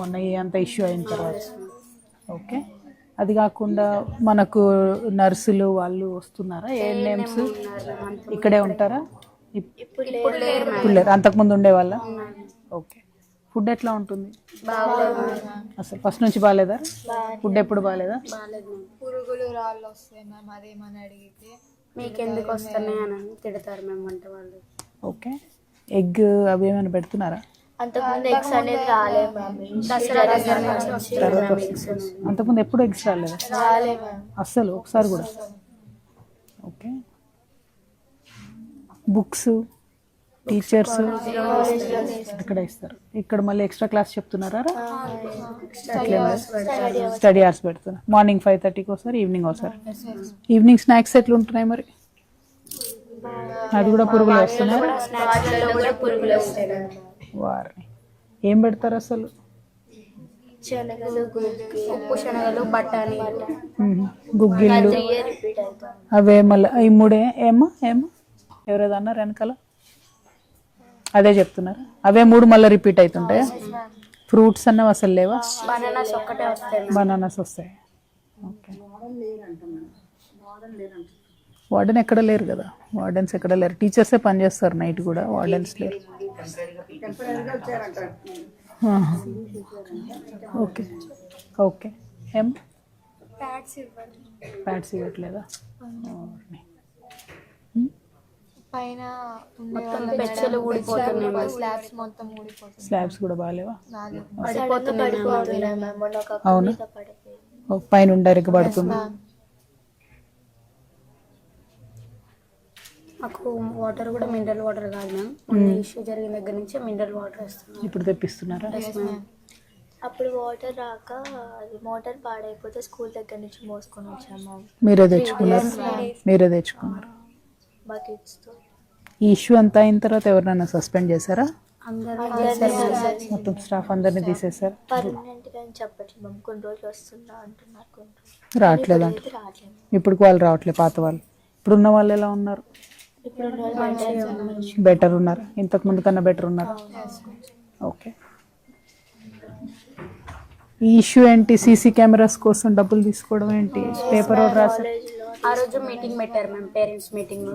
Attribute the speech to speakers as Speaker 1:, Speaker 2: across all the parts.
Speaker 1: మొన్న అంత ఇష్యూ అయిన తర్వాత. ఓకే, అది కాకుండా మనకు నర్సులు వాళ్ళు వస్తున్నారా? ఏ నేమ్స్ ఇక్కడే ఉంటారా? ఇప్పుడు లేరు, అంతకుముందు ఉండేవాళ్ళ? ఓకే, ఫుడ్ ఎట్లా ఉంటుంది అసలు? ఫస్ట్ నుంచి బాగాలేదా ఫుడ్? ఎప్పుడు బాగాలేదా?
Speaker 2: పురుగులు రాళ్ళు వస్తాయి మ్యామ్, అదేమని అడిగితే
Speaker 3: మీకెందుకు వస్తున్నాయి అని తిడతారు మ్యామ్ వంట వాళ్ళు.
Speaker 1: ఓకే, ఎగ్ అవి ఏమైనా పెడుతున్నారా?
Speaker 4: అంతకుముందు ఎగ్స్ అనేది రాలే మ్యామ్.
Speaker 1: అంతకుముందు ఎప్పుడు ఎగ్స్ రాలేదా అస్సలు? ఒకసారి కూడా? ఓకే, బుక్స్ టీచర్స్ ఇక్కడ ఇస్తారు. ఇక్కడ మళ్ళీ ఎక్స్ట్రా క్లాస్ చెప్తున్నారా? స్టడీ అవర్స్ పెడుతున్నారు. మార్నింగ్ 5:30కి వస్తారు, ఈవినింగ్ వస్తారు. ఈవినింగ్ స్నాక్స్ ఎట్లా ఉంటున్నాయి మరి? అది కూడా పురుగులు వస్తున్నాయి. వారిని ఏం పెడతారు అసలు?
Speaker 4: శనగలు,
Speaker 3: ఉప్పు శనగలు, బఠానీ,
Speaker 1: గుగ్గిళ్ళు అవే. మళ్ళీ ఈ మూడే ఏమో ఎవరేదో అన్నారు వెనకాల, అదే చెప్తున్నారు. అవే మూడు మళ్ళీ రిపీట్ అవుతుంటాయా? ఫ్రూట్స్ అన్నవి అసలు లేవా?
Speaker 3: బనానాస్ ఒక్కటే వస్తాయి.
Speaker 1: బనానాస్ వస్తాయి. ఓకే, వార్డెన్ ఎక్కడ లేరు కదా? వార్డెన్స్ ఎక్కడ లేరు, టీచర్సే పనిచేస్తారు నైట్ కూడా, వార్డెన్స్ లేరు. ఓకే ఓకే, ఏం ప్యాడ్స్ ఇవ్వట్లేదా?
Speaker 2: పైన
Speaker 3: పెచ్చలు ఊడిపోతున్నాయి,
Speaker 1: స్లాబ్స్ కూడా బాగాలేవా?
Speaker 3: పడిపోతున్నాయి.
Speaker 1: అవును, పైన డైరెక్ట్ పడుతుంది.
Speaker 3: మాకు వాటర్ కూడా మినరల్ వాటర్ కాదు మ్యామ్, ఇష్యూ జరిగిన దగ్గర నుంచి మినరల్ వాటర్ వస్తుంది.
Speaker 1: ఇప్పుడు తెప్పిస్తున్నారా?
Speaker 4: అప్పుడు వాటర్ రాక అది మోటార్ పాడైపోతే స్కూల్ దగ్గర నుంచి మోసుకొని వచ్చాము.
Speaker 1: మీరే తెచ్చుకున్నారు
Speaker 4: బకెట్స్ తో.
Speaker 1: ఈ ఇష్యూ అంతా అయిన తర్వాత ఎవరినైనా సస్పెండ్ చేశారా? మొత్తం స్టాఫ్ అందరినీ తీసేశారు.
Speaker 4: పర్మనెంట్ గా చెప్పట్లేదు మ్యామ్, కొన్ని రోజులు వస్తుందా అంటున్నారు.
Speaker 1: రావట్లేదు అంటే ఇప్పుడు వాళ్ళు రావట్లేదు. పాత వాళ్ళు, ఇప్పుడున్న వాళ్ళు ఎలా ఉన్నారు? బెటర్ ఉన్నారు, ఇంతకు ముందు కన్నా బెటర్ ఉన్నారు. ఓకే, ఈ ఇష్యూ ఏంటి? సీసీ కెమెరాస్ కోసం డబ్బులు తీసుకోవడం ఏంటి? పేపర్ రాసి
Speaker 3: ఆ రోజు మీటింగ్ పెట్టారు మ్యామ్, పేరెంట్స్ మీటింగ్.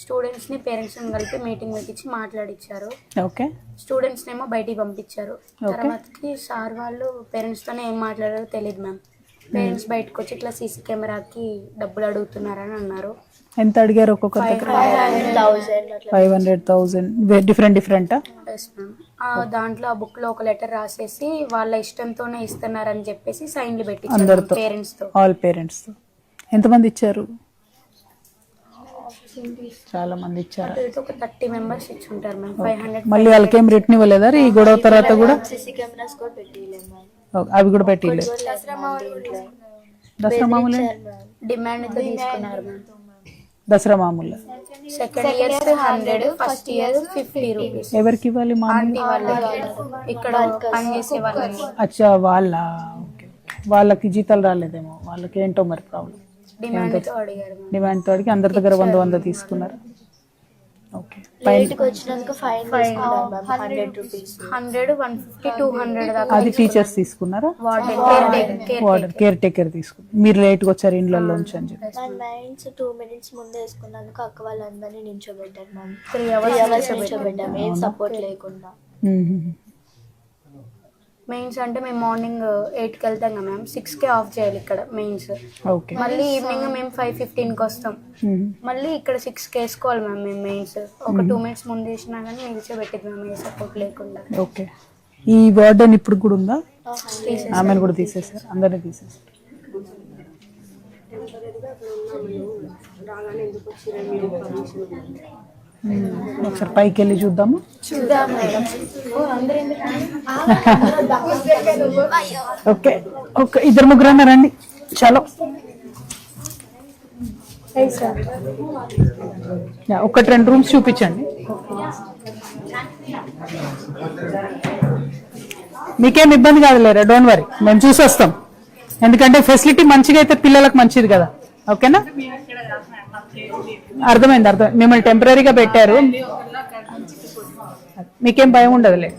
Speaker 3: స్టూడెంట్స్ ని పేరెంట్స్ ని కలిపి మీటింగ్ పెట్టించి మాట్లాడిచ్చారు.
Speaker 1: ఓకే,
Speaker 3: స్టూడెంట్స్ నేమో బయటికి పంపించారు. తర్వాతకి సార్ వాళ్ళు పేరెంట్స్ తోనే ఏం మాట్లాడారో తెలియదు మ్యామ్. పేరెంట్స్ బయటకు వచ్చి ఇట్లా సీసీ కెమెరాకి డబ్బులు అడుగుతున్నారని అన్నారు.
Speaker 1: ఎంత అడిగారు? ఒక్కొక్కరి దగ్గర 500,000. డిఫరెంట్
Speaker 3: దాంట్లో ఆ బుక్ లో ఒక లెటర్ రాసేసి వాళ్ళ ఇష్టంతోనే ఇస్తున్నారని చెప్పేసి సైన్లు పెట్టించారు పేరెంట్స్ తో.
Speaker 1: ఆల్ పేరెంట్స్ తో. ఎంతమంది ఇచ్చారు? చాలా మంది ఇచ్చారు.
Speaker 3: ఒక 30 మెంబర్స్ ఇచ్చి ఉంటారు మ్యామ్. 500.
Speaker 1: మళ్ళీ వాళ్ళకి ఏం రిటర్న్ ఇవ్వలేదా ఈ గొడవ తర్వాత కూడా? అవి కూడా పెట్టిలేదు. దసరా మామూలు
Speaker 3: డిమాండ్ తీసుకున్నారు మ్యామ్.
Speaker 1: దసరా మామూలు
Speaker 3: second year 100, first year 50 rupees.
Speaker 1: ఎవరికి ఇవ్వాలి?
Speaker 3: ఇక్కడ పనిచేసే వాళ్ళకి.
Speaker 1: అచ్చా, వాళ్ళకి జీతాలు రాలేదేమో, వాళ్ళకి ఏంటో మరి ప్రాబ్లం. డిమాండ్ తో అడిగి అందరి దగ్గర 100 తీసుకున్నారు. ఓకే,
Speaker 4: 100, 150, 200 దాకా.
Speaker 1: అది టీచర్స్ తీసుకున్నారా? వార్డెన్ కేర్ టేకర్ తీసుకున్నారు. మీరు లేట్గా వచ్చారు ఇండ్లలోంచి అని చెప్పి
Speaker 4: 2 minutes ముందే వేసుకున్నందుకు అక్క వాళ్ళందరినీ నించోబెట్టారు మ్యామ్. 3 hours నించోబెట్టాము, ఏం సపోర్ట్ లేకుండా.
Speaker 3: మెయిన్స్ అంటే మేము మార్నింగ్ 8కి వెళ్తాం కదా మ్యామ్, 6కే ఆఫ్ చేయాలి ఇక్కడ మెయిన్స్. మళ్ళీ ఈవినింగ్ మేము 5:15కి వస్తాం. మళ్ళీ ఇక్కడ 6కి వేసుకోవాలి మ్యామ్ మేము మెయిన్స్. ఒక 2 minutes ముందు వేసినా కానీ నిలిచోబెట్టింది మ్యామ్, ఏ సపోర్ట్ లేకుండా.
Speaker 1: ఓకే, ఈ వార్డెన్ ఇప్పుడు కూడా ఉందా? ఆమెను కూడా తీసేసారు, అందరినీ తీసేసారు. ఒకసారి పైకి వెళ్ళి చూద్దాము. ఓకే, ఒక 2-3 రండి. చలో, ఒకటి 2 రూమ్స్ చూపించండి. మీకేం ఇబ్బంది కాదులేరా, డోంట్ వరీ, మేము చూసి వస్తాం. ఎందుకంటే ఫెసిలిటీ మంచిగా అయితే పిల్లలకు మంచిది కదా. ఓకేనా? అర్థమైంది. మిమ్మల్ని టెంపరీగా పెట్టారు, మీకేం భయం ఉండదులే.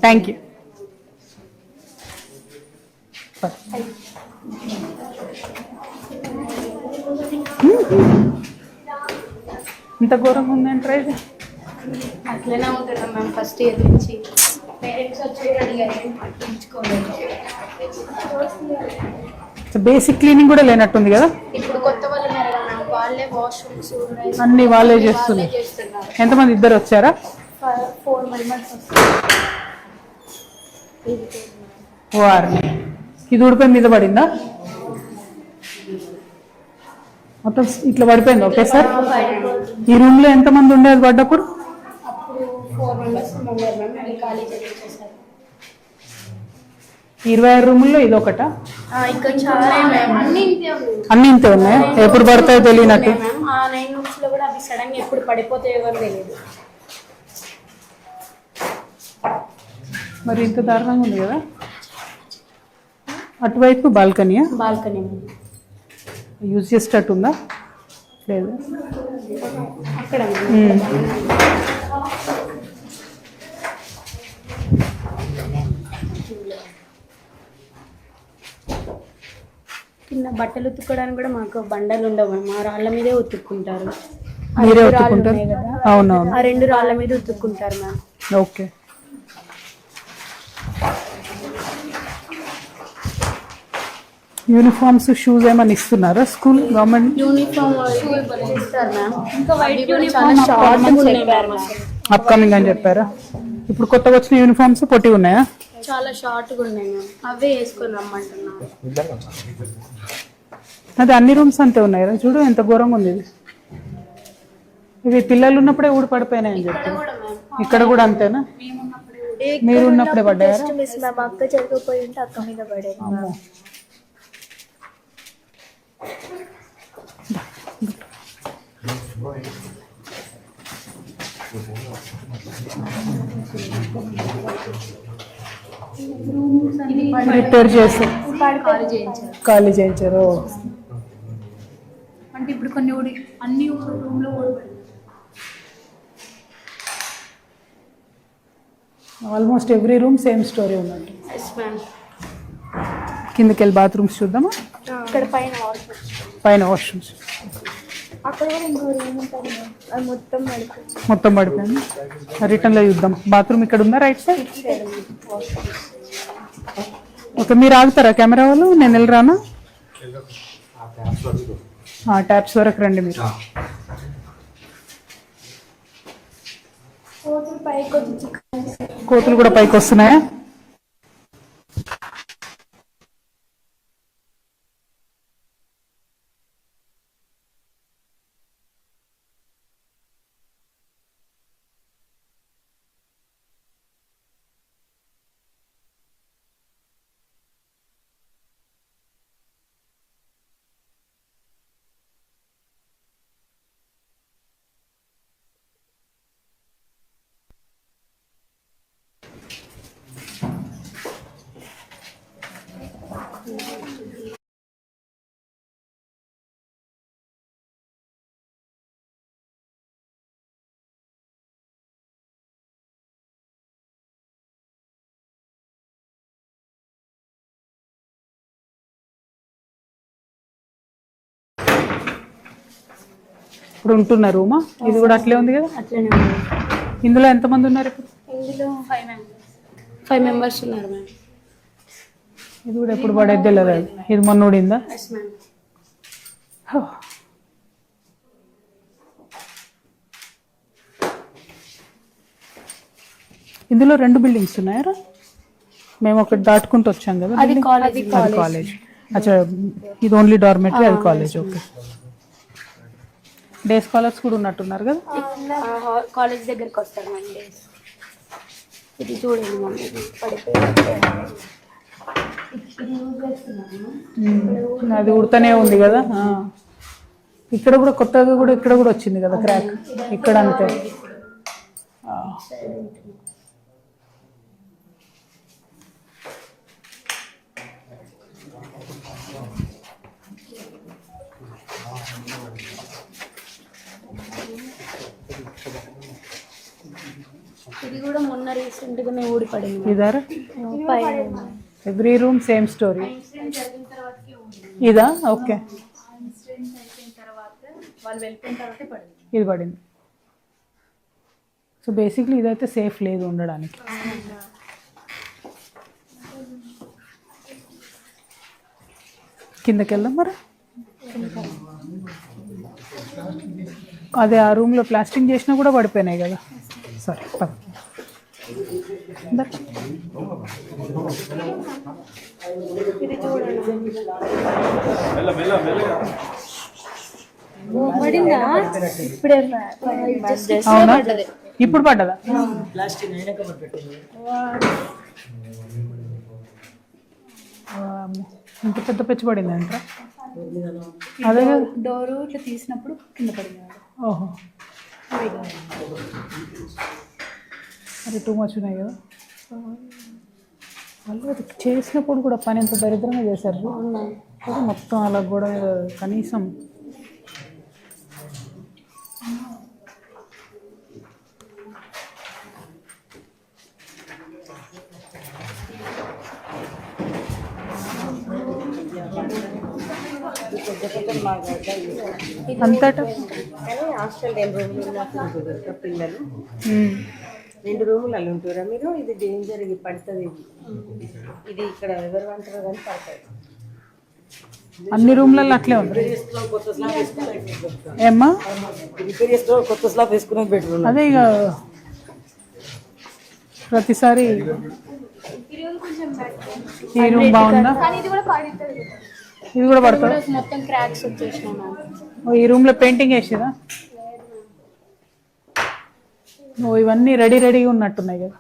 Speaker 1: Thank you. ఇంత ఘోరంగా ఉందంటారా ఇది?
Speaker 3: అట్లనే ఉంటున్నాం మ్యామ్ ఫస్ట్ ఇయర్ నుంచి. పేరెంట్స్ వచ్చి అడిగారు పట్టించుకోలేదు.
Speaker 1: బేసిక్ క్లీనింగ్ కూడా లేనట్టుంది కదా.
Speaker 3: ఇప్పుడు కొత్త వాళ్ళు ఉన్నారు కదా మ్యామ్, వాళ్ళే వాష్రూమ్స్
Speaker 1: అన్ని వాళ్ళే చేస్తున్నారు. ఎంతమంది? ఇద్దరు వచ్చారా?
Speaker 3: 4 మెంబర్స్ వస్తారు.
Speaker 1: వారిని ఇది ఊడిపోయి మీద పడిందా? మొత్తం ఇట్లా పడిపోయింది ఒకేసారి. ఈ రూమ్ లో ఎంతమంది ఉండేది పడ్డప్పుడు?
Speaker 3: అప్పుడు 4 మెంబర్స్ ఉన్నారు మ్యామ్, అది ఖాళీ చేసేసారు.
Speaker 1: 26 రూముల్లో ఇది ఒకట?
Speaker 3: ఇంకా చాలా అన్ని
Speaker 1: ఇంతే ఉన్నాయా? ఎప్పుడు పడతాయో తెలియనట్టు.
Speaker 3: మ్యామ్ ఆ 9 రూమ్స్ లో కూడా అవి సడన్ గా ఎప్పుడు పడిపోతాయో కూడా తెలియదు.
Speaker 1: మరి ఇంత దారుణంగా ఉంది కదా. అటువైపు బాల్కనీయా?
Speaker 3: బాల్కనీ
Speaker 1: యూజ్ చేసేటట్టు ఉందా? లేదు.
Speaker 3: అక్కడ కింద బట్టలు ఉతుక్కోవడానికి కూడా మాకు బండలు ఉండవు, మా రాళ్ళ మీదే ఉతుక్కుంటారు.
Speaker 1: మీరే ఉతుక్కుంటారు? అవునవును.
Speaker 3: ఆ 2 రాళ్ళ మీద ఉతుక్కుంటారు మ్యామ్.
Speaker 1: ఓకే. యూనిఫామ్స్, షూస్ ఏమైనా ఇస్తున్నారా స్కూల్ గవర్నమెంట్?
Speaker 3: యూనిఫామ్ ఇస్తారు మ్యామ్. ఇంకా వైట్ యూనిఫామ్ షార్ట్
Speaker 1: అప్కమింగ్ అని చెప్పారా? ఇప్పుడు కొత్తగా వచ్చిన యూనిఫామ్స్ పొట్టి ఉన్నాయా?
Speaker 3: చాలా షార్ట్గా ఉన్నాయి మ్యామ్, అవే వేసుకొని రమ్మంటున్నారు.
Speaker 1: అది అన్ని రూమ్స్ అంతే ఉన్నాయి కదా. చూడు ఎంత ఘోరంగా ఉంది ఇది. ఇవి పిల్లలు ఉన్నప్పుడే ఊడి పడిపోయినాయని చెప్పి. ఇక్కడ కూడా అంతేనా? మీరు ఉన్నప్పుడే పడ్డారా?
Speaker 4: మిస్ మ్యామ్, అక్క జరగకపోయి ఉంటే అక్క మీద పడేది.
Speaker 1: రిపేర్ చేసి ఖాళీ చేయించారు.
Speaker 3: అంటే ఇప్పుడు కొన్ని అన్ని రూమ్ లో
Speaker 1: almost every room same story ఉన్నట్టు.
Speaker 3: మ్యామ్.
Speaker 1: కిందకి వెళ్ళి బాత్రూమ్స్ చూద్దామా?
Speaker 3: ఇక్కడ
Speaker 1: పైన వాష్రూమ్స్.
Speaker 4: అక్కడ కూడా ఇంకో రూమ్ ఉంటుంది, అది
Speaker 1: మొత్తం పడిపోయింది. రిటర్న్లో చూద్దాం. బాత్రూమ్ ఇక్కడ ఉందా రైట్ సైడ్? ఓకే, మీరు ఆగుతారా కెమెరా వాళ్ళు? నేను వెళ్ళరానా? ట్యాప్స్ వరకు రండి మీరు. కోతులు కూడా పైకి వస్తున్నాయా? ఇప్పుడు ఉంటున్న రూమా? ఇది కూడా అట్లే ఉంది కదా.
Speaker 3: అట్లనే ఉంది.
Speaker 1: ఇందులో ఎంతమంది ఉన్నారు ఇప్పుడు?
Speaker 3: ఇందులో 5 మెంబర్స్ ఉన్నారు మ్యామ్.
Speaker 1: ఇది కూడా ఎప్పుడు పడేది తెలియదు. ఇది మొన్న ఊడిందా?
Speaker 3: Yes ma'am.
Speaker 1: ఇందులో 2 బిల్డింగ్స్ ఉన్నాయా? మేము ఒకటి దాటుకుంటూ వచ్చాం కదా.
Speaker 3: అది
Speaker 1: కాలేజ్. అచ్చా, ఇది ఓన్లీ డార్మెటరీ, అది కాలేజ్. ఓకే. డే స్కాలర్స్ కూడా ఉన్నట్టున్నారు కదా.
Speaker 3: కాలేజ్ దగ్గరికి వస్తారు మ్యామ్ డేస్. ఇది చూడండి మ్యామ్, ఇది
Speaker 1: అది ఉడతనే ఉంది కదా. ఇక్కడ కూడా కొత్తగా కూడా ఇక్కడ కూడా వచ్చింది కదా క్రాక్. ఇక్కడ అంతే.
Speaker 3: ఇది కూడా మొన్న రీసెంట్ గానే ఊడిపడింది.
Speaker 1: ఇదారా ఎవ్రీ రూమ్ సేమ్ స్టోరీ. ఇదా? ఓకే. ఇది పడింది. సో బేసిక్లీ ఇదైతే సేఫ్ లేదు ఉండడానికి. కిందకి వెళ్దాం మరి. అదే ఆ రూమ్లో ప్లాస్టింగ్ చేసినా కూడా పడిపోయినాయి కదా. సరే పద. అవునా? ఇప్పుడు పడ్డదా? ఇంత పెద్ద పెచ్చి పడింది అంట. అదే
Speaker 5: డోరు ఇట్లా తీసినప్పుడు కింద పడింది.
Speaker 1: ఓహో, అది టూ మచ్ ఉన్నాయి కదా. వాళ్ళు అది చేసినప్పుడు కూడా పని ఎంత దరిద్రంగా చేశారు. అది మొత్తం అలా కూడా కనీసం అంతటా
Speaker 6: హాస్టల్ 2 రూములు పిల్లలు 2 రూములలో ఉంటారా మీరు? ఇది డేంజర్, ఇది పడుతుంది. ఇది ఇక్కడ ఎవరు అంటారు కానీ పడతాయి.
Speaker 1: అన్ని రూమ్లలో అట్లే ఉంది. ఏమ్మా?
Speaker 6: కొత్త స్లాబ్ వేసుకునే బెడ్రూమ్.
Speaker 1: అదే ఇక ప్రతిసారి ఈ రూమ్ బాగుందా? ఇది కూడా పడుతుంది.
Speaker 3: మొత్తం క్రాక్స్ వచ్చేసినాయి.
Speaker 1: ఈ రూమ్ లో పెయింటింగ్ వేసేదా? ఓ, ఇవన్నీ రెడీగా ఉన్నట్టున్నాయి కదా.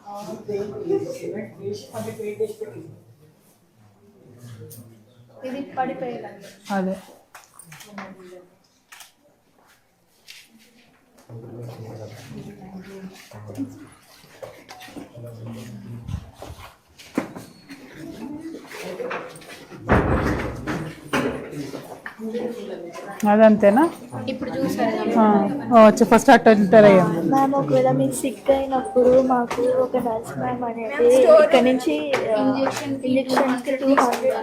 Speaker 1: అదే అదంతేనా?
Speaker 3: ఇప్పుడు చూసారు
Speaker 1: ఫస్ట్ అట్ట ఎంటర్ అయ్యాం.
Speaker 4: మ్యామ్ ఒకవేళ మీకు సిక్ అయినప్పుడు మాకు ఒక నర్స్ మ్యామ్ అనేది ఇక్కడ నుంచి ఇంజెక్షన్కి 200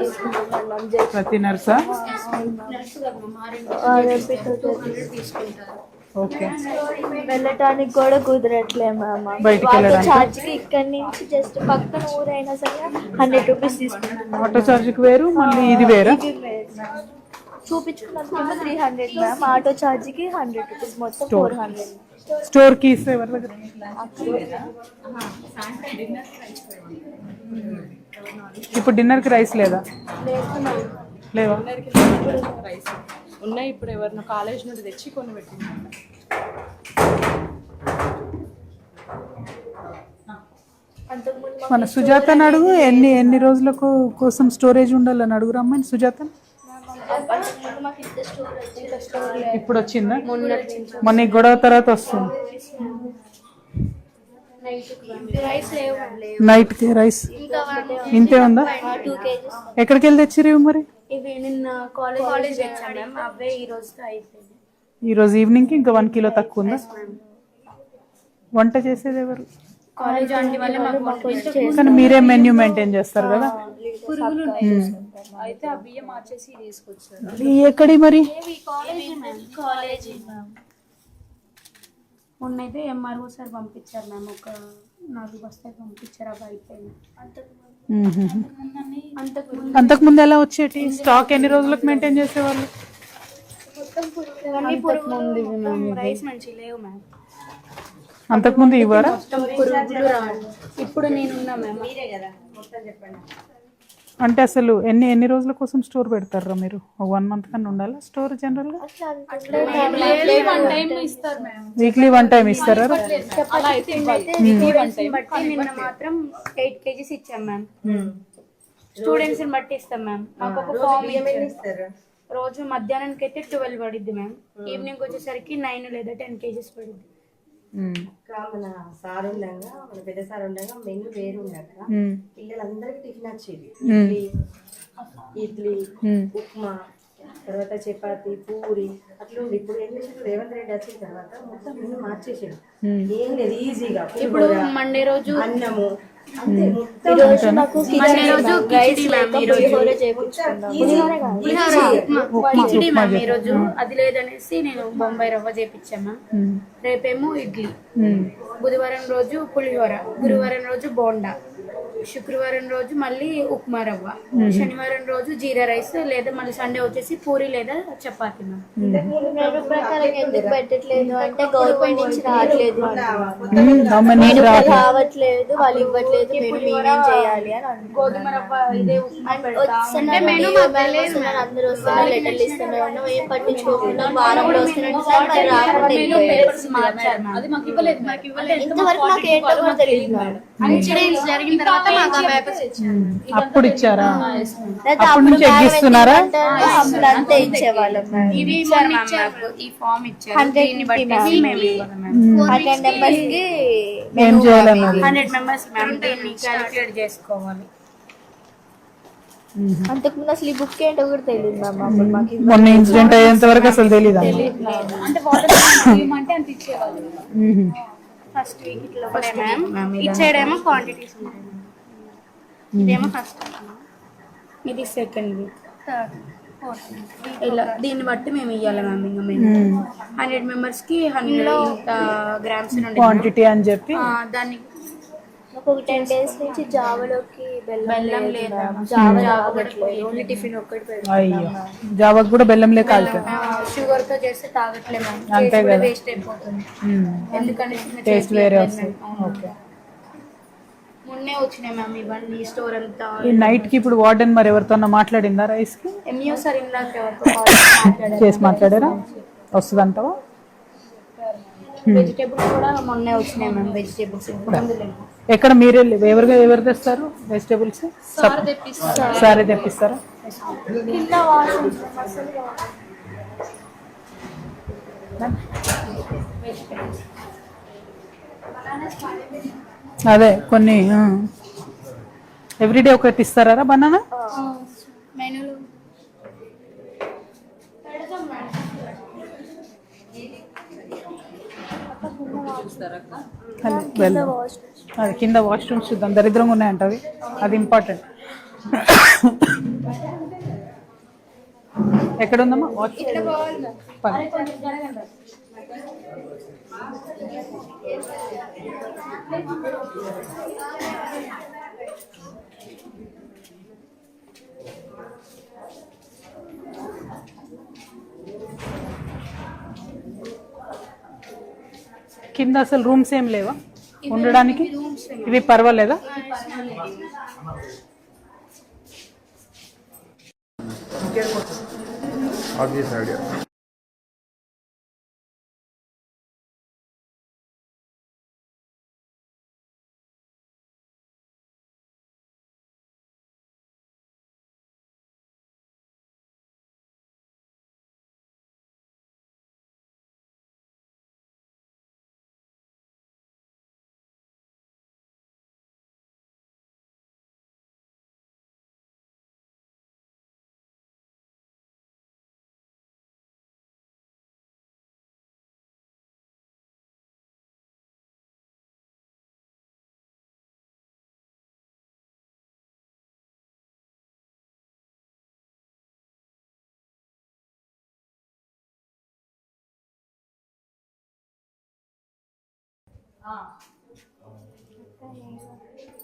Speaker 4: తీసుకుంటాం మ్యామ్.
Speaker 1: ప్రతి నర్సా? ఓకే.
Speaker 4: వెళ్ళటానికి కూడా కుదరట్లే మ్యామ్.
Speaker 1: బయటికి
Speaker 4: ఆటో
Speaker 1: వెళ్ళడానికి
Speaker 4: ఛార్జ్కి ఇక్కడ నుంచి జస్ట్ పక్కన ఊరైనా సరే 100 రూపీస్ తీసుకుంటాం.
Speaker 1: ఆటో ఛార్జ్కి వేరు, మళ్ళీ ఇది వేరా?
Speaker 4: చూపించుకున్నందుకు 300 మ్యామ్, ఆటో ఛార్జ్కి 100 రూపీస్, మొత్తం 400.
Speaker 1: స్టోర్ కి ఇస్తే ఎవరి దగ్గర? ఇప్పుడు డిన్నర్కి రైస్ లేదా? లేవా?
Speaker 5: ఉన్నాయి. ఇప్పుడు ఎవరిన కాలేజ్ నుండి తెచ్చి కొన్ని పెట్టింది.
Speaker 1: మన సుజాతని అడుగు, ఎన్ని రోజులకు కోసం స్టోరేజ్ ఉండాలని అడుగు రమ్మని సుజాతని. ఇప్పుడు వచ్చిందా? మొన్న ఈ గొడవ తర్వాత వస్తుంది. నైట్ కి రైస్ ఇంతే ఉందా? ఎక్కడికి వెళ్ళి తెచ్చిరేవి మరి?
Speaker 3: ఇవి నిన్న కాలేజ్ తెచ్చాను మ్యామ్, అవే ఈ రోజుతో అయిపోయింది.
Speaker 1: ఈ రోజు ఈవినింగ్ కి ఇంకా 1 కిలో తక్కువ ఉందా? వంట చేసేది ఎవరు?
Speaker 3: కాలేజ్ ఆంటీ వాళ్ళే మాకు
Speaker 1: కానీ మీరే మెన్యూ మెయింటైన్ చేస్తారు కదా.
Speaker 5: అయితే ఆ బియ్యం మార్చేసి తీసుకొచ్చారు.
Speaker 1: ఎక్కడి మరి?
Speaker 4: College ma'am.
Speaker 3: మొన్నైతే ఎంఆర్ఓ సార్ పంపించారు మ్యామ్, ఒక 4 బస్తాలు పంపించారు, అవి అయిపోయింది.
Speaker 1: అంతకుముందు ఎలా వచ్చేటి? స్టాక్ ఎన్ని రోజులకు మెయింటైన్ చేసేవాళ్ళు?
Speaker 3: రైస్ మంచి లేవు మ్యామ్.
Speaker 1: అంతకుముందు ఇవ్వరా?
Speaker 3: పురుగులు రాదు. ఇప్పుడు నేనున్నా మ్యామ్.
Speaker 1: అంటే అసలు ఎన్ని రోజుల కోసం స్టోర్ పెడతారా మీరు? 1 మంత్ కన్నా ఉండాలా స్టోర్ జనరల్ గా? వీక్లీ 1 టైం ఇస్తారా?
Speaker 3: బట్టి నిన్న మాత్రం 8 kgs ఇచ్చాం మ్యామ్. స్టూడెంట్స్ ని బట్టి ఇస్తాం మ్యామ్. మాకు ఒక ఫామ్ ఇస్తారు. రోజు మధ్యాహ్నానికి అయితే 12 పడిద్ది మ్యామ్, ఈవినింగ్ వచ్చేసరికి 9 లేదా 10 kgs పడిద్ది.
Speaker 6: మన సార్ ఉండగా, మన పెద్ద సార్ ఉండగా మెనూ వేరు ఉండగా పిల్లలందరికీ టిఫిన్ వచ్చేది. ఇడ్లీ, ఉప్మా, తర్వాత చపాతి, పూరి అట్లా ఉంది. ఇప్పుడు ఏం చేసాడు రేవంత్ రెడ్డి వచ్చిన తర్వాత మొత్తం మెనూ మార్చేసాడు. ఏం లేదు, ఈజీగా
Speaker 3: ఇప్పుడు మండే రోజు
Speaker 6: అన్నము,
Speaker 4: ఈ రోజు నాకు కిచడీ రైస్ లేక పులిహోర చేయించుకుందాం.
Speaker 3: కిచిడి మ్యామ్ ఈ రోజు అది లేదనేసి నేను బొంబాయి రవ్వ చేపించాను. రేపేమో ఇడ్లీ, బుధవారం రోజు పులిహోర, గురువారం రోజు బోండా, శుక్రవారం రోజు మళ్ళీ ఉప్మా రవ్వ, శనివారం రోజు జీరా రైస్, లేదా మళ్ళీ సండే వచ్చేసి పూరి లేదా చపాతీ మ్యామ్.
Speaker 4: మెనూ ప్రకారం ఎందుకు పెట్టట్లేదు అంటే గవర్నమెంట్ నుంచి రావట్లేదు, రావట్లేదు, వాళ్ళు ఇవ్వట్లేదు, మెనూ మేమేం చేయాలి అని అంటున్నారు.
Speaker 3: గోధుమ రవ్వ ఇదే ఉప్మా
Speaker 4: వస్తున్నారు, అందరూ వస్తున్నారు, లెటర్లు ఇస్తున్నారు, ఏం పట్టించుకోకుండా వారంలో వస్తున్నారు సార్, మరి రాకుండా
Speaker 5: అది మాకు ఇవ్వలేదు, మాకు ఇవ్వలేదు.
Speaker 4: ఇంతవరకు మాకు ఏంటో కూడా తెలియదు మేడం.
Speaker 3: ఇన్సిడెంట్స్ జరిగిన తర్వాత మాకు ఆ పేపర్స్ ఇచ్చారు.
Speaker 1: అప్పుడు ఇచ్చారా?
Speaker 4: లేదా
Speaker 1: అప్పుడు నుంచి ఎగ్గిస్తున్నారా?
Speaker 4: అప్పుడు అంతే ఇచ్చేవాళ్ళం మేడం.
Speaker 3: ఇవి ఇచ్చారు మ్యామ్, మాకు ఈ ఫామ్ ఇచ్చారు. దీన్ని బట్టి మేము ఇవ్వాలి మ్యామ్.
Speaker 4: 100 members కి
Speaker 1: ఏం చేయాలన్నది
Speaker 3: 100 మెంబర్స్ మ్యామ్, దీన్ని క్యాలిక్యులేట్ చేసుకోవాలి.
Speaker 4: అంతకుముందు అసలు ఈ బుక్ ఏంటో కూడా తెలియదు మ్యామ్. అప్పుడు మాకు
Speaker 1: మొన్న ఇన్సిడెంట్ అయ్యేంత వరకు అసలు తెలీదా?
Speaker 5: అంటే వాటర్ ఇవ్వమంటే అంత ఇచ్చేవాళ్ళు.
Speaker 3: ఫస్ట్ వీక్ ఇట్లా ఒకటే మ్యామ్, ఇచ్చేడేమో క్వాంటిటీస్ ఉంటాయి. ఇదేమో ఫస్ట్, ఇది సెకండ్ వీక్, థర్డ్, ఫోర్త్, ఇలా దీన్ని బట్టి మేము ఇవ్వాలి మ్యామ్. ఇంకా మేము 100 మెంబర్స్ కి 100 ఇంత గ్రామ్స్
Speaker 1: క్వాంటిటీ అని చెప్పి
Speaker 3: దాన్ని
Speaker 4: మాకు ఒక 10 days నుంచి జావలోకి
Speaker 3: బెల్లం లేదు
Speaker 4: జావ రావట్లేదు, ఓన్లీ టిఫిన్ ఒక్కటి పెడతాం.
Speaker 1: అయ్యో, జావాకు కూడా బెల్లం లేక కాల్చారు.
Speaker 3: షుగర్ తో చేస్తే తాగట్లేదు మ్యామ్,
Speaker 1: అంతే కదా,
Speaker 3: వేస్ట్ అయిపోతుంది. ఎందుకంటే
Speaker 1: టేస్ట్ వేరే వస్తుంది. ఓకే,
Speaker 3: మొన్నే వచ్చినాయి మ్యామ్ ఇవన్నీ స్టోర్ అంతా.
Speaker 1: ఈ నైట్ కి ఇప్పుడు వార్డెన్ మరి ఎవరితో ఇందా రైస్ కి
Speaker 3: ఎంఈఓ సార్ ఇందాక ఎవరితో
Speaker 1: చేసి మాట్లాడారా? వస్తుంది అంటావా?
Speaker 3: వెజిటేబుల్స్ కూడా మొన్నే వచ్చినాయి మ్యామ్. వెజిటేబుల్స్
Speaker 1: ఎక్కడ మీరే ఎవరు తెస్తారు వెజిటేబుల్స్? సారే తెప్పిస్తారా?
Speaker 4: కింద వాష్రూమ్స్ అసలు
Speaker 1: అదే కొన్ని ఎవ్రీడే ఒకటి ఇస్తారా బనానా?
Speaker 3: మెనూలు
Speaker 1: అది కింద వాష్రూమ్స్ చూద్దాం, దరిద్రంగా ఉన్నాయంట అవి, అది ఇంపార్టెంట్. ఎక్కడ ఉందమ్మా కింద అసలు రూమ్స్ ఏం లేవా ఉండడానికి? ఇవి పర్వాలేదా?
Speaker 7: obvious idea.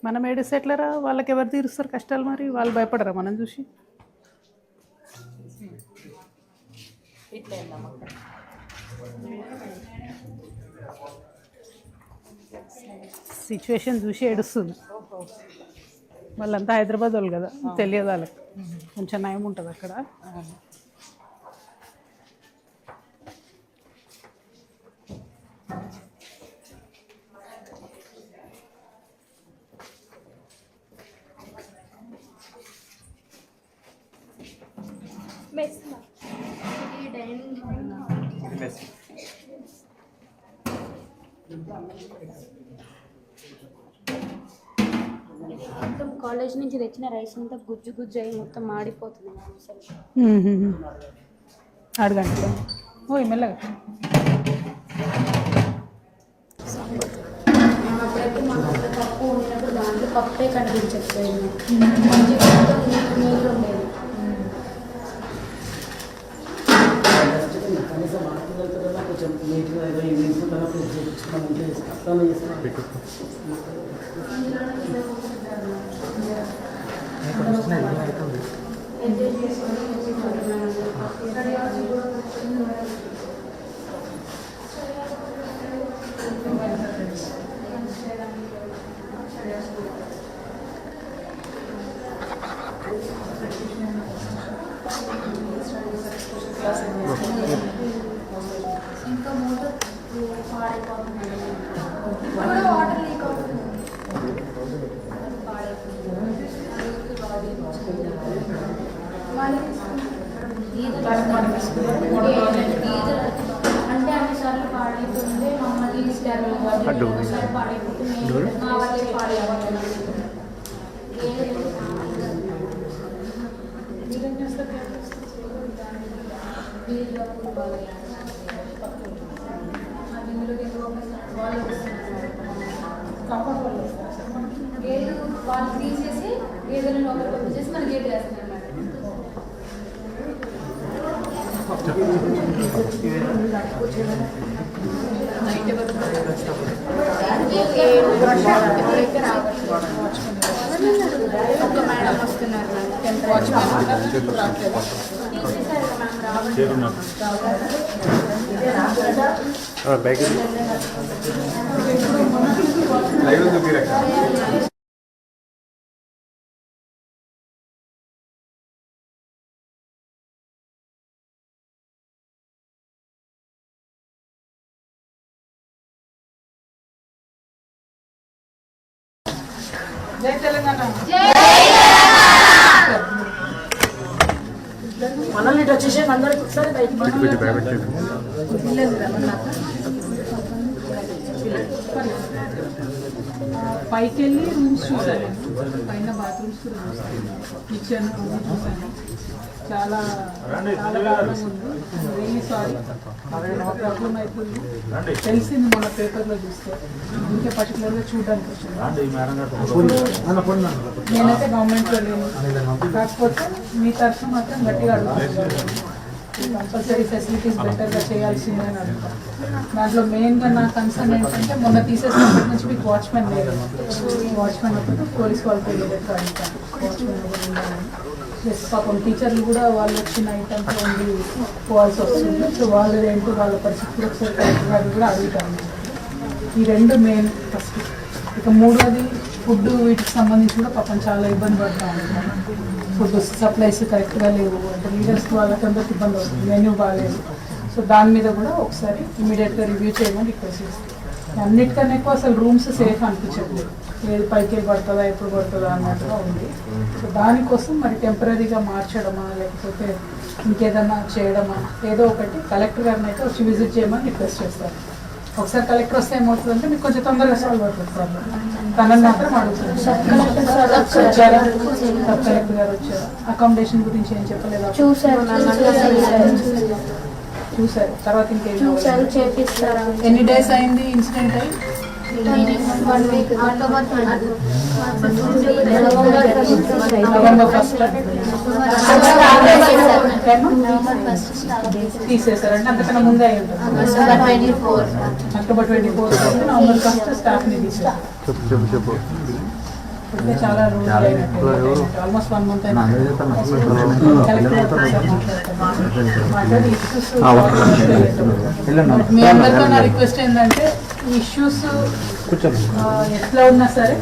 Speaker 1: మనం ఏడిస్తే ఎట్లరా? వాళ్ళకి ఎవరు తీరుస్తారు కష్టాలు? మరి వాళ్ళు భయపడరా మనం చూసి? సిచ్యువేషన్ చూసి ఏడుస్తుంది. వాళ్ళంతా హైదరాబాద్ వాళ్ళు కదా, తెలియదు వాళ్ళకి, కొంచెం నయం ఉంటుంది అక్కడ.
Speaker 3: మొత్తం కాలేజ్ నుంచి తెచ్చిన రైస్ అంతా గుజ్జు గుజ్జు అయ్యి మొత్తం మాడిపోతుంది అసలు.
Speaker 1: అడగండి. ఓ మెల్లగా
Speaker 3: అప్పుడైతే మాకు అసలు పప్పు వండినప్పుడు దాంట్లో పప్పే కనిపించకపోయింది, మంచిగా మొత్తం నీళ్ళు ఉండేది.
Speaker 7: కనీసం ఆడపిల్లలతో కొంచెం నీట్గా ఏదో ఈవినింగ్ ఫుడ్ అలా ప్రిపేర్ చేయించుకోవాలంటే అర్థం చేస్తున్నాం.
Speaker 3: ఇంకా మోటార్ పాడైపోతుంది, వాటర్ లీక్ అవుతుంది. అంటే అన్నిసార్లు పాడైతుంది, మమ్మల్ని తీసుకెళ్ళి పాడైపోతుంది, మా వాళ్ళే పాడైపోతుంది.
Speaker 5: గేదెలు వాళ్ళు తీసేసి గేదెలను లోపలికి పంపించేసి మన గేదె వేస్తున్నారు
Speaker 3: ఒక మేడం వస్తున్నారు,
Speaker 1: జై తెలంగాణ.
Speaker 7: మనల్ని ఇటు వచ్చేసి అందరికి ఒకసారి
Speaker 1: పైకి వెళ్ళి రూమ్స్ చూసాను, పైన బాత్రూమ్స్ కూడా చూసాను, కిచెన్ రూమ్ చూసాను. చాలా చాలా దారుణంగా ఉంది. రియల్లీ సారీ, ప్రాబ్లం అయిపోయింది. తెలిసింది మన పేపర్లో చూస్తే, ఇంకే పర్టికులర్గా చూడడానికి వచ్చింది. నేనైతే గవర్నమెంట్లో లేను, కాకపోతే మీ తరఫున మాత్రం గట్టిగా అడుగుతున్నాను, కంపల్సరీ ఫెసిలిటీస్ బెటర్గా చేయాల్సిందే అని అడుగుతాను. దాంట్లో మెయిన్గా నా కన్సర్న్ ఏంటంటే, మొన్న తీసేసినప్పటి నుంచి మీకు వాచ్మెన్ లేదు. వాచ్మెన్ ఒకటి పోలీస్ వాళ్ళకి వెళ్ళేటట్టు అడుగుతాను, వాచ్మెన్ ఒకటి ఉండాలని. ప్లస్ పాపం టీచర్లు కూడా వాళ్ళు వచ్చిన ఐటమ్స్ ఉండి పోవాల్సి వస్తుంది. సో వాళ్ళది ఏంటో వాళ్ళ పరిస్థితి ఒకసారి కలెక్టర్ గారు కూడా అడుగుతాను. ఈ రెండు మెయిన్ ఫస్ట్. ఇక మూడోది ఫుడ్, వీటికి సంబంధించి కూడా పాపం చాలా ఇబ్బంది పడుతూ ఉంటాను. ఫుడ్ సప్లైస్ కరెక్ట్గా లేవు, అంటే లీడర్స్ వాళ్ళకి అందరికి ఇబ్బంది అవుతుంది, మెన్యూ బాగాలేదు. సో దాని మీద కూడా ఒకసారి ఇమీడియట్గా రివ్యూ చేయమని రిక్వెస్ట్ చేస్తాను. అన్నిటికన్నా ఎక్కువ అసలు రూమ్స్ సేఫ్ అనిపించట్లేదు, ఏది పైకి వెళ్ళి పడుతుందా ఎప్పుడు పడుతుందా అన్నట్టుగా ఉంది. సో దానికోసం మరి టెంపరీగా మార్చడమా లేకపోతే ఇంకేదన్నా చేయడమా, ఏదో ఒకటి కలెక్టర్ గారిని అయితే వచ్చి విజిట్ చేయమని రిక్వెస్ట్ చేస్తాను. ఒకసారి కలెక్టర్ వస్తే ఏమవుతుందంటే మీకు కొంచెం తొందరగా సాల్వ్ అవుతుంది ప్రాబ్లం. తనని మాత్రం అడుగుతుంది. సబ్ కలెక్టర్ గారు వచ్చారు, అకామిడేషన్ గురించి ఏం చెప్పలేదు.
Speaker 3: చూసారు,
Speaker 1: తర్వాత ఇంకేం
Speaker 3: చూసారు, చేపిస్తారా?
Speaker 1: ఎన్ని డేస్ అయింది ఇన్సిడెంట్ అయ్యి?
Speaker 3: 1 week, October 20.
Speaker 1: నవంబర్ 1 తీసేసారంటే అంతకన్నా ముందే అయ్యి ఉంటుంది. అక్టోబర్ 24 నవంబర్ 1 స్టాఫ్ని తీసేసారు. ఇప్పటికే చాలా రోజులు అయినట్టు, ఆల్మోస్ట్ 1 month అయినా. మీ అందరితో నా రిక్వెస్ట్ ఏంటంటే, ఈ ఇష్యూస్ ఎట్లా ఉన్నా సరే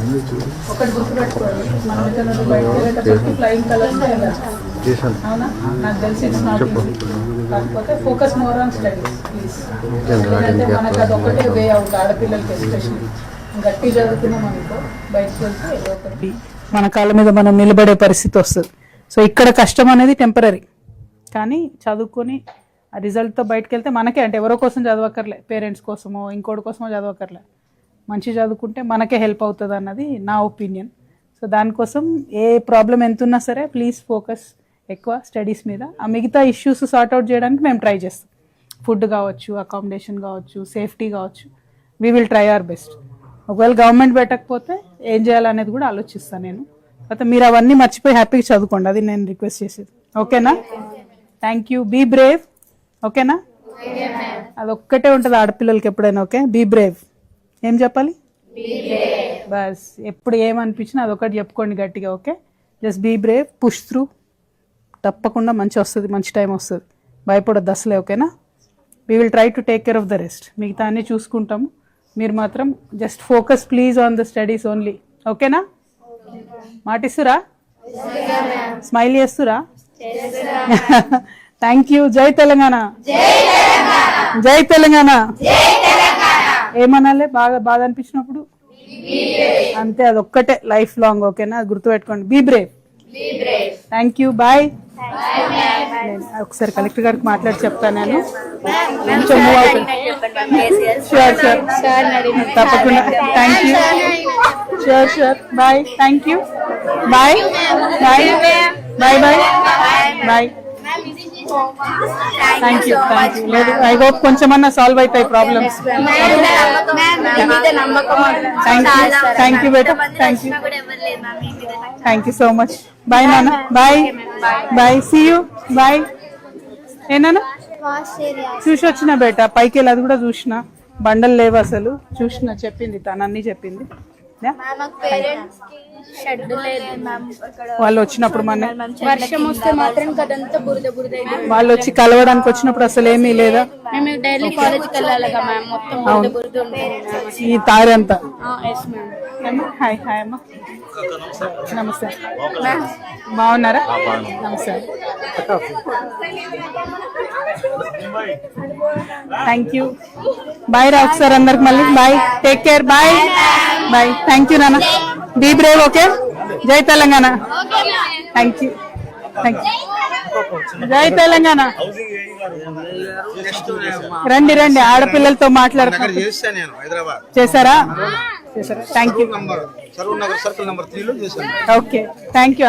Speaker 1: ఒకటి గుర్తుపెట్టుకోండి, మనం ఇక్కడ బయటకు వెళ్ళేటప్పటికి ఫ్లయింగ్ కలర్స్ వెళ్ళాలి. అవునా? నాకు తెలిసి ఇట్స్ నాట్ ఈజీ, కాకపోతే focus more on studies please. ఎందుకంటే మనకు అది ఒకటే వే అవుతుంది, ఆడపిల్లలకి ఎస్పెషల్లీ. గట్టి చదువుతున్నాం అనుకో, బయటకు వెళ్తే ఏదో ఒకటి మన కాళ్ళ మీద మనం నిలబడే పరిస్థితి వస్తుంది. సో ఇక్కడ కష్టం అనేది టెంపరీ, కానీ చదువుకొని ఆ రిజల్ట్తో బయటకు వెళ్తే మనకే, అంటే ఎవరో కోసం చదవక్కర్లే, పేరెంట్స్ కోసమో ఇంకోటి కోసమో చదవక్కర్లే, మంచి చదువుకుంటే మనకే హెల్ప్ అవుతుంది అన్నది నా ఒపీనియన్. సో దానికోసం ఏ ప్రాబ్లం ఎంత ఉన్నా సరే ప్లీజ్ ఫోకస్ ఎక్కువ స్టడీస్ మీద. ఆ మిగతా ఇష్యూస్ సార్ట్అవుట్ చేయడానికి మేము ట్రై చేస్తాం. ఫుడ్ కావచ్చు, అకామిడేషన్ కావచ్చు, సేఫ్టీ కావచ్చు, we will try our best. ఒకవేళ గవర్నమెంట్ పెట్టకపోతే ఏం చేయాలనేది కూడా ఆలోచిస్తాను నేను. అయితే మీరు అవన్నీ మర్చిపోయి హ్యాపీగా చదువుకోండి, అది నేను రిక్వెస్ట్ చేసేది. ఓకేనా? Thank you. Be brave. ఓకేనా? అది ఒక్కటే ఉంటుంది ఆడపిల్లలకి ఎప్పుడైనా. Okay, be brave. ఏం చెప్పాలి? బస్ ఎప్పుడు ఏమనిపించినా అదొకటి చెప్పుకోండి గట్టిగా. Okay, just be brave, push through. తప్పకుండా మంచి వస్తుంది, మంచి టైం వస్తుంది. భయపడొద్దు అసలే. ఓకేనా? We will try to take care of the rest. మిగతా అన్నీ చూసుకుంటాము. మీరు మాత్రం just focus please on the studies only. ఓకేనా? మాటిస్తురా? స్మైల్ చేస్తురా? Thank you. జై తెలంగాణ. జై తెలంగాణ. ఏమనాలి బాధ అనిపించినప్పుడు? అంతే, అదొక్కటే లైఫ్ లాంగ్. ఓకేనా? అది గుర్తుపెట్టుకోండి. Be brave. Thank you. Bye. ఒకసారి కలెక్టర్ గారికి మాట్లాడి చెప్తాను నేను. కొంచెం మూవ్ అవుతుంది. షూర్ షూర్ తప్పకుండా. Thank you. Sure sure. Bye. Thank you. Bye bye bye bye bye. Thank you. Thank you. లేదు, ఐ హోప్ కొంచెమన్నా సాల్వ్ అవుతాయి ప్రాబ్లమ్స్. థ్యాంక్ యూ బేటా. Thank you. Thank you so much. Bye నాన్న. Bye bye. See you. Bye. ఏనా చూసి వచ్చిన బేటా, పైకి వెళ్ళి అది కూడా చూసిన. బండలు లేవు అసలు. చూసిన, చెప్పింది తను, అన్ని చెప్పింది. వాళ్ళు వచ్చినప్పుడు మన
Speaker 3: వర్షం వస్తే మాత్రం కదంతా బురద బురద
Speaker 1: వాళ్ళు వచ్చి కలవడానికి వచ్చినప్పుడు అసలు ఏమీ లేదా.
Speaker 3: మేము డైలీ కాలేజ్కి వెళ్ళాలిగా మ్యామ్, మొత్తం బురద బురద ఉంటుంది
Speaker 1: ఈ తారంతా.
Speaker 3: Yes ma'am.
Speaker 1: హాయ్ హాయ్ అమ్మా. నమస్తే. బాగున్నారా? నమస్తే. Thank you. బాయ్ రా ఒకసారి అందరికి మళ్ళీ. Bye. Take care. Bye bye. Thank you నాన్న. Be brave. ఓకే. జై Telangana. Thank you. Thank you. జై తెలంగాణ. రండి రండి, ఆడపిల్లలతో మాట్లాడుతున్నారు. చేశారా? Thank you.
Speaker 8: సర్కిల్ నెంబర్ 3 లో చేశాను.
Speaker 1: Okay, thank you.